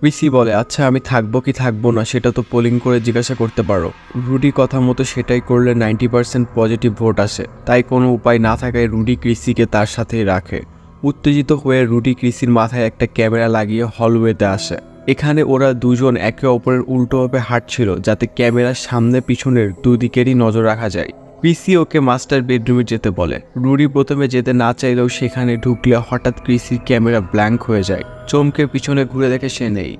ক্রিসি বলে, আচ্ছা আমি থাকবো কি থাকবো না সেটা তো পোলিং করে জিজ্ঞাসা করতে পারো। রুডি কথা মতো সেটাই করলে 90% পজিটিভ ভোট আসে। তাই কোনো উপায় না থাকায় রুডি ক্রিসিকে তার সাথেই রাখে। উত্তেজিত হয়ে রুডি ক্রিসির মাথায় একটা ক্যামেরা লাগিয়ে হলওয়েতে আসে। এখানে ওরা দুজন একে অপরের উল্টোভাবে হাঁটছিল যাতে ক্যামেরার সামনে পিছনের দুদিকেরই নজর রাখা যায়। ক্রিসি ওকে মাস্টার বেডরুমে যেতে বলে। রুডি প্রথমে যেতে না চাইলেও সেখানে ঢুকলে হঠাৎ ক্রিসির ক্যামেরা ব্ল্যাঙ্ক হয়ে যায়। চমকে পিছনে ঘুরে দেখে সে নেই।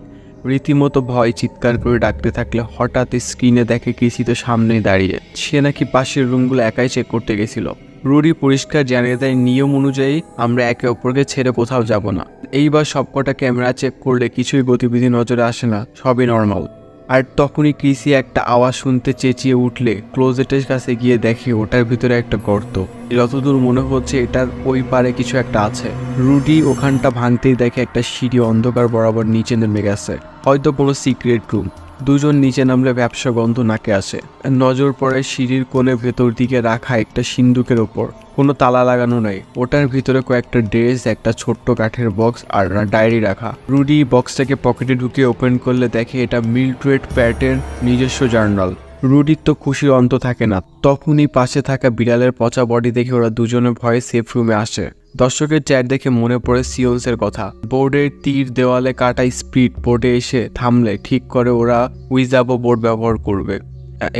রীতিমতো ভয় চিৎকার করে ডাকতে থাকলে হঠাৎ স্ক্রিনে দেখে ক্রিসি তো সামনেই দাঁড়িয়ে। সে নাকি পাশের রুমগুলো একাই চেক করতে গেছিল। রুডি পরিষ্কার জানিয়ে দেয়, নিয়ম অনুযায়ী আমরা একে অপরকে ছেড়ে কোথাও যাব না। এইবার সবকটা ক্যামেরা চেক করলে কিছুই গতিবিধি নজরে আসে না, সবই নর্মাল। আর তখনই ক্রিসি একটা আওয়াজ শুনতে চেঁচিয়ে উঠলে ক্লোজেটের কাছে গিয়ে দেখে ওটার ভিতরে একটা গর্ত। যতদূর মনে হচ্ছে এটার ওই পারে কিছু একটা আছে। রুডি ওখানটা ভাঙতেই দেখে একটা সিঁড়ি অন্ধকার বরাবর নিচে নেমে গেছে, হয়তো কোনো সিক্রেট রুম। দুজন নিচে নামলে ব্যবসা গন্ধ নাকে আসে। নজর পড়ে সিঁড়ির কোণে ভেতর দিকে রাখা একটা সিন্দুকের ওপর। কোনো তালা লাগানো নেই। ওটার ভিতরে কয়েকটা ড্রেস, একটা ছোট্ট কাঠের বক্স আর ডায়েরি রাখা। রুডি বক্সটাকে পকেটে ঢুকিয়ে ওপেন করলে দেখে এটা মিল্ড্রেড প্যাটের নিজস্ব জার্নাল। রুডির তো খুশির অন্ত থাকে না। তখনই পাশে থাকা বিড়ালের পচা বডি দেখে ওরা দুজনে ভয়ে সেফ রুমে আসে। দর্শকের চ্যাট দেখে মনে পড়ে সিওন্সের কথা। বোর্ডের তীর দেওয়ালে কাটা স্পিড বোর্ডে এসে থামলে ঠিক করে ওরা উইজাবো বোর্ড ব্যবহার করবে।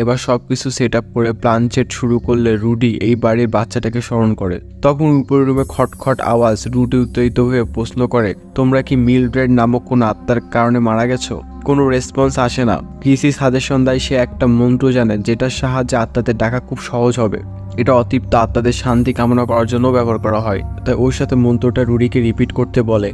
এবার সবকিছু সেট আপ করে প্ল্যানচেট শুরু করলে রুডি এই বাড়ির বাচ্চাটাকে স্মরণ করে। তখন উপরের রুমে খটখট আওয়াজ। রুডি উত্তেজিত হয়ে প্রশ্ন করে, তোমরা কি মিল্ড্রেড নামক কোন আত্মার কারণে মারা গেছো? কোনো রেসপন্স আসে না। ক্রিসি সাজেশন দেয় সে একটা মন্ত্র জানে যেটার সাহায্যে আত্মাদের ডাকা খুব সহজ হবে। এটা অতৃপ্ত আত্মাদের শান্তি কামনা করার জন্য ব্যবহার করা হয়। তাই ওর সাথে মন্ত্রটা রুডিকে রিপিট করতে বলে।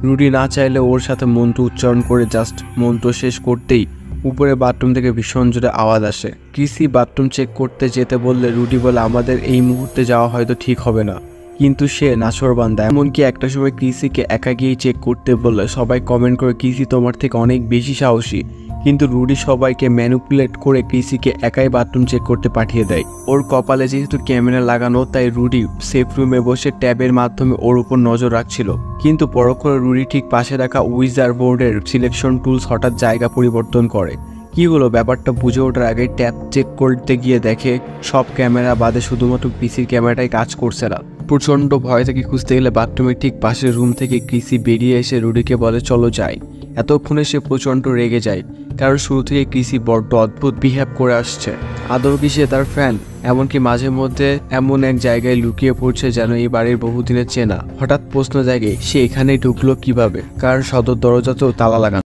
রুডি না চাইলে ওর সাথে মন্ত্র উচ্চারণ করে জাস্ট মন্ত্র শেষ করতেই উপরে বাথরুম থেকে ভীষণ জোরে আওয়াজ আসে। ক্রিসি বাথরুম চেক করতে যেতে বললে রুডি বলে, আমাদের এই মুহূর্তে যাওয়া হয়তো ঠিক হবে না। কিন্তু সে নাছোড়বান্দা। এমনকি একটা সময় ক্রিসিকে একা গিয়ে চেক করতে বললে সবাই কমেন্ট করে ক্রিসি তোমার থেকে অনেক বেশি সাহসী। কিন্তু রুডি সবাইকে ম্যানিপুলেট করে ক্রিসিকে একাই বাথরুম চেক করতে পাঠিয়ে দেয়। ওর কপালে যেহেতু ক্যামেরা লাগানো তাই রুডি সেফ রুমে বসে ট্যাবের মাধ্যমে ওর উপর নজর রাখছিল। কিন্তু পরক্ষণে রুডি ঠিক পাশে রাখা উইজার বোর্ডের সিলেকশন টুলস হঠাৎ জায়গা পরিবর্তন করে। কি হলো ব্যাপারটা বুঝে ওঠার আগে ট্যাব চেক করতে গিয়ে দেখে সব ক্যামেরা বাদে শুধুমাত্র ক্রিসির ক্যামেরাটাই কাজ করছে না। প্রচণ্ড ভয় থেকে খুঁজতে গেলে বাথরুমের ঠিক পাশের রুম থেকে ক্রিসি বেরিয়ে এসে রুডিকে বলে, চলো যাই। এতক্ষণে সে প্রচণ্ড রেগে যায়, কারণ শুরু থেকে ক্রিসি বড্ড অদ্ভুত বিহেভ করে আসছে। আদৌ কি সে তার ফ্যান? এমনকি মাঝে মধ্যে এমন এক জায়গায় লুকিয়ে পড়ছে যেন এই বাড়ির বহুদিনের চেনা। হঠাৎ প্রশ্ন জাগে, সে এখানেই ঢুকলো কিভাবে? কারণ সদর দরজাতেও তালা লাগানো।